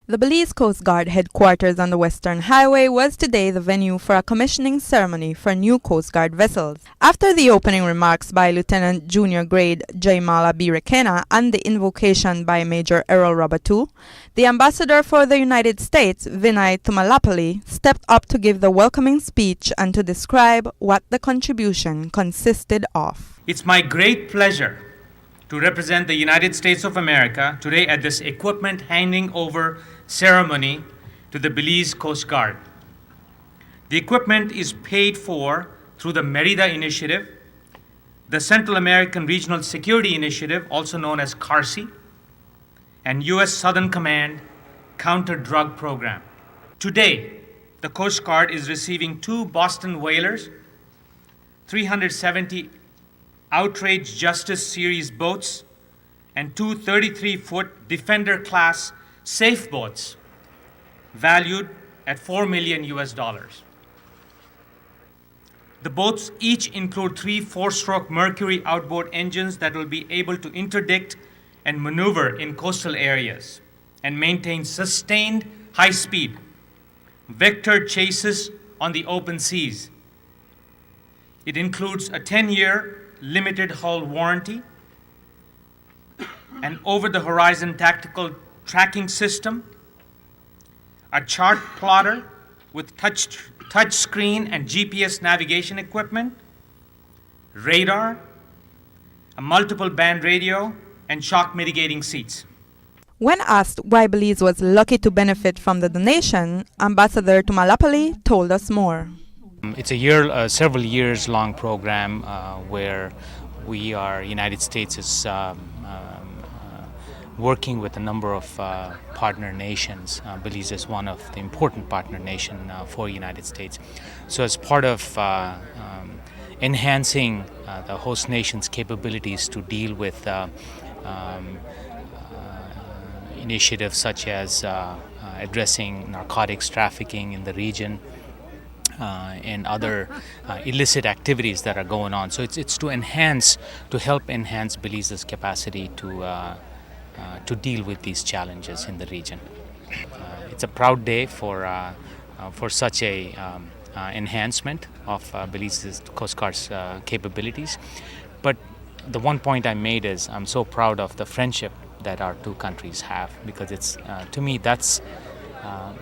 The Belize Coast Guard headquarters on the Western Highway was today the venue for a commissioning ceremony for new Coast Guard vessels. After the opening remarks by Lieutenant Junior Grade Jaimala B. Rekena and the invocation by Major Errol Rabatu, the Ambassador for the United States, Vinay Thumalapalli, stepped up to give the welcoming speech and to describe what the contribution consisted of. It's my great pleasure to represent the United States of America today at this equipment handing over ceremony to the Belize Coast Guard. The equipment is paid for through the Merida Initiative, the Central American Regional Security Initiative, also known as CARSI, and U.S. Southern Command Counter-Drug Program. Today, the Coast Guard is receiving 2 Boston whalers, 370 Outrage Justice Series boats, and 2 33-foot Defender-class safe boats valued at $4 million US. The boats each include 3 4-stroke Mercury outboard engines that will be able to interdict and maneuver in coastal areas and maintain sustained high speed, vector chases on the open seas. It includes a 10-year limited hull warranty, an over-the-horizon tactical tracking system, a chart plotter with touch screen and GPS navigation equipment, radar, a multiple band radio, and shock mitigating seats. When asked why Belize was lucky to benefit from the donation, Ambassador Thumalapalli told us more. It's a several years long program where United States is working with a number of partner nations. Belize is one of the important partner nation for United States. So as part of enhancing the host nation's capabilities to deal with initiatives such as addressing narcotics trafficking in the region, and other illicit activities that are going on. So it's to help enhance Belize's capacity to deal with these challenges in the region. It's a proud day for such a enhancement of Belize's Coast Guard's capabilities. But the one point I made is I'm so proud of the friendship that our two countries have, because it's to me that's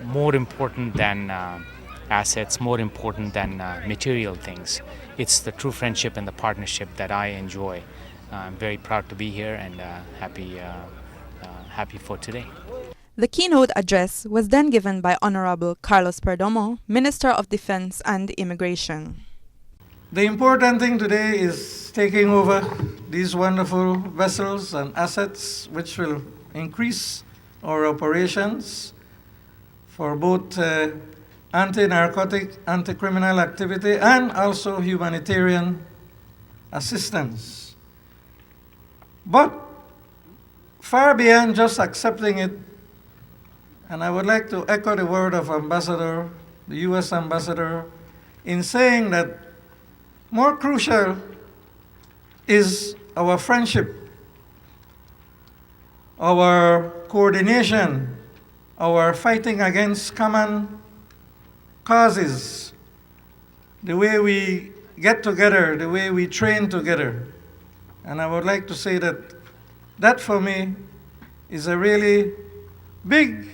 more important than assets, more important than material things. It's the true friendship and the partnership that I enjoy. I'm very proud to be here and happy for today. The keynote address was then given by Honorable Carlos Perdomo, Minister of Defense and Immigration. The important thing today is taking over these wonderful vessels and assets which will increase our operations for both anti-narcotic, anti-criminal activity, and also humanitarian assistance. But far beyond just accepting it, and I would like to echo the word of the U.S. Ambassador, in saying that more crucial is our friendship, our coordination, our fighting against common causes, the way we get together, the way we train together. And I would like to say that for me is a really big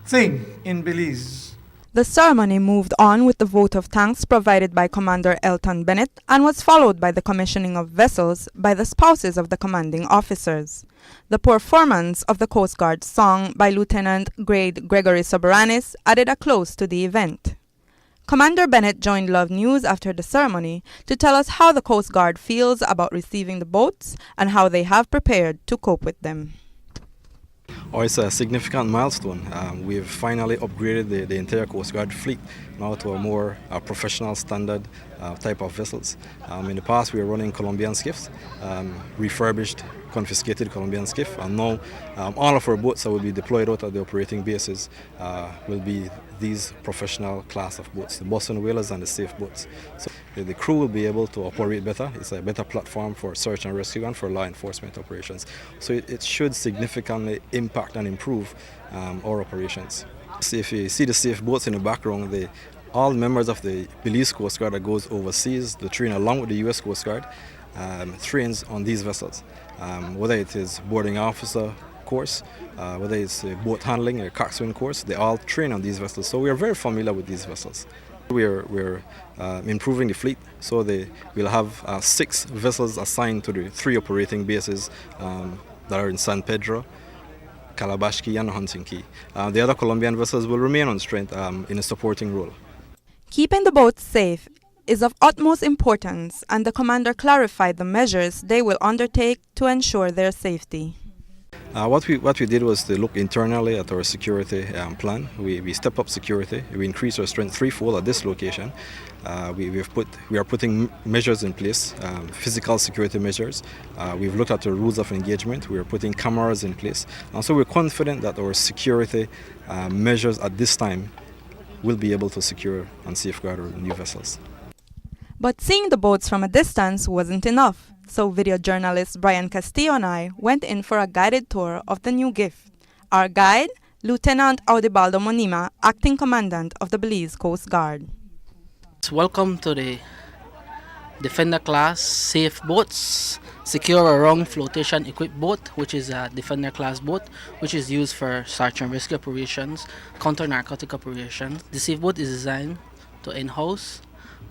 thing in Belize. The ceremony moved on with the vote of thanks provided by Commander Elton Bennett and was followed by the commissioning of vessels by the spouses of the commanding officers. The performance of the Coast Guard song by Lieutenant Grade Gregory Soberanis added a close to the event. Commander Bennett joined Love News after the ceremony to tell us how the Coast Guard feels about receiving the boats and how they have prepared to cope with them. Oh, it's a significant milestone. We've finally upgraded the entire Coast Guard fleet now to a more professional standard type of vessels. In the past, we were running Colombian skiffs, refurbished, confiscated Colombian skiff, and now all of our boats that will be deployed out at the operating bases will be these professional class of boats, the Boston whalers and the safe boats. So the crew will be able to operate better. It's a better platform for search and rescue and for law enforcement operations. So it should significantly impact and improve our operations. So if you see the safe boats in the background, all members of the Belize Coast Guard that goes overseas, the train along with the U.S. Coast Guard, trains on these vessels. Whether it is boarding officer course, whether it's boat handling or coxswain course, they all train on these vessels. So we are very familiar with these vessels. We're improving the fleet, so we'll have 6 vessels assigned to the 3 operating bases that are in San Pedro, Calabash Key and Hunting Key. The other Colombian vessels will remain on strength in a supporting role. Keeping the boats safe is of utmost importance, and the commander clarified the measures they will undertake to ensure their safety. What we did was to look internally at our security plan. We step up security. We increased our strength threefold at this location. We are putting measures in place, physical security measures. We've looked at the rules of engagement. We are putting cameras in place. And so we're confident that our security measures at this time will be able to secure and safeguard our new vessels. But seeing the boats from a distance wasn't enough, so video journalist Brian Castillo and I went in for a guided tour of the new gift. Our guide, Lieutenant Audibaldo Monima, Acting Commandant of the Belize Coast Guard. Welcome to the Defender class safe boats, secure around flotation equipped boat, which is a Defender class boat, which is used for search and rescue operations, counter narcotic operations. The safe boat is designed to in-house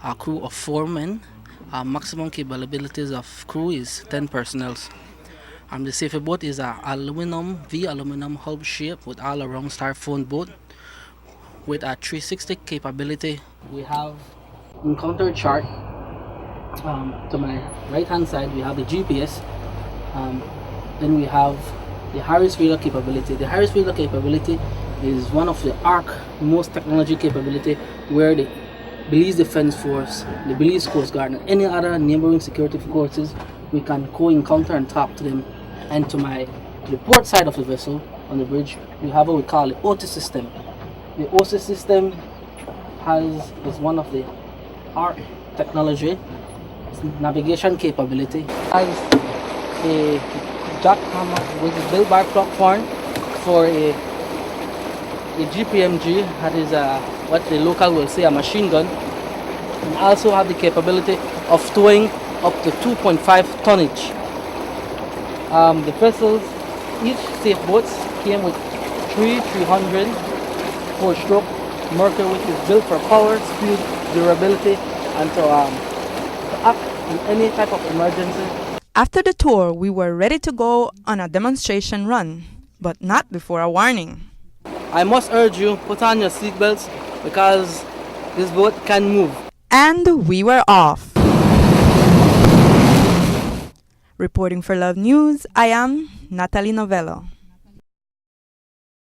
a crew of 4 men. Maximum capabilities of crew is 10 personnel. The safe boat is a aluminum hull shape with all around styrofoam boat with a 360 capability. We have encounter chart. To my right hand side we have the GPS. Then we have the Harris radar capability. The Harris radar capability is one of the most technology capability where the Belize Defense Force, the Belize Coast Guard, and any other neighboring security forces, we can co-encounter and talk to them. And to the port side of the vessel, on the bridge, we have what we call the OTIS system. The OTIS system is one of the ARC technology, navigation capability. Has a jackhammer, which is built by platform for a GPMG, that is what the local will say a machine gun, and also have the capability of towing up to 2.5 tonnage. The vessels, each safe boats came with 300 4-stroke Mercury, which is built for power, speed, durability, and to act in any type of emergency. After the tour, we were ready to go on a demonstration run, but not before a warning. I must urge you, put on your seatbelts because this boat can move. And we were off. Reporting for Love News, I am Natalie Novello.